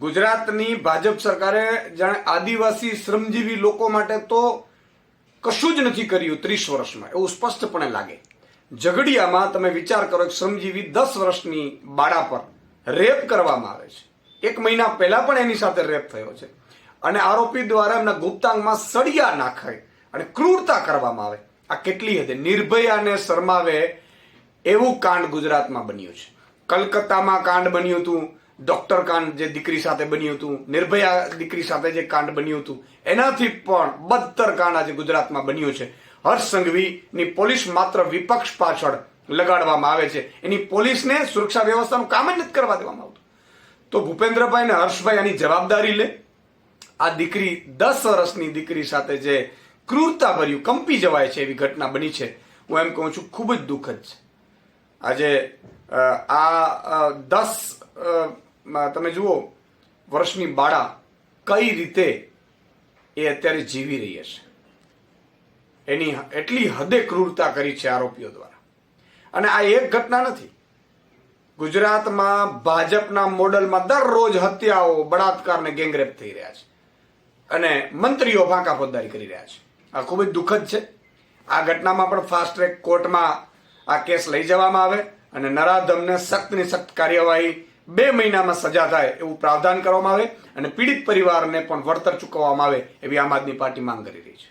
ગુજરાતની ભાજપ સરકારે જાણે આદિવાસી શ્રમજીવી લોકો માટે તો કશું જ નથી કર્યું 30 વર્ષમાં, એવું સ્પષ્ટપણે લાગે. ઝઘડિયામાં તમે વિચાર કરો, શ્રમજીવી 10 વર્ષની બાળા પર રેપ કરવામાં આવે છે. 1 મહિના પહેલા પણ એની સાથે રેપ થયો છે અને આરોપી દ્વારા એમના ગુપ્તાંગમાં સળિયા નાખાય અને ક્રૂરતા કરવામાં આવે. આ કેટલી હદે નિર્ભયાને શરમાવે એવું કાંડ ગુજરાતમાં બન્યું છે. કલકત્તામાં કાંડ બન્યું હતું, ડોક્ટર કાંડ જે દીકરી સાથે બન્યું હતું, નિર્ભયા દીકરી સાથે જે કાંડ બન્યું હતું, એનાથી પણ બદતર કાંડ આજે ગુજરાતમાં બન્યું છે. હર્ષ સંઘવીની પોલીસ માત્ર વિપક્ષ પાછળ લગાડવામાં આવે છે. એની પોલીસને સુરક્ષા વ્યવસ્થાનું કામ જ નથી કરવા દેવામાં આવતું. તો ભૂપેન્દ્રભાઈ અને હર્ષભાઈ આની જવાબદારી લે. આ દીકરી 10 વર્ષની દીકરી સાથે જે ક્રૂરતા ભર્યું, કંપી જવાય છે એવી ઘટના બની છે. હું એમ કહું છું, ખૂબ જ દુઃખદ છે. આજે આ 10 તમે જુઓ વર્ષની બાળા કઈ રીતે એ અત્યારે જીવી રહી હશે. એની એટલી હદે ક્રૂરતા કરી છે આરોપીઓ દ્વારા. અને આ એક ઘટના નથી. ગુજરાતમાં ભાજપના મોડલમાં દરરોજ હત્યાઓ, બળાત્કાર ને ગેંગરેપ થઈ રહ્યા છે અને મંત્રીઓ ફાંકા ફોજદારી કરી રહ્યા છે. આ ખૂબ જ દુઃખદ છે. આ ઘટનામાં પણ ફાસ્ટ ટ્રેક કોર્ટમાં આ કેસ લઈ જવામાં આવે અને નરાધમને સખ્તની સખ્ત કાર્યવાહી 2 મહિનામાં સજા થાય એવું પ્રાવધાન કરવામાં આવે અને પીડિત પરિવારને પણ વળતર ચૂકવવામાં આવે એવી આમ આદમી પાર્ટી માંગ કરી રહી છે.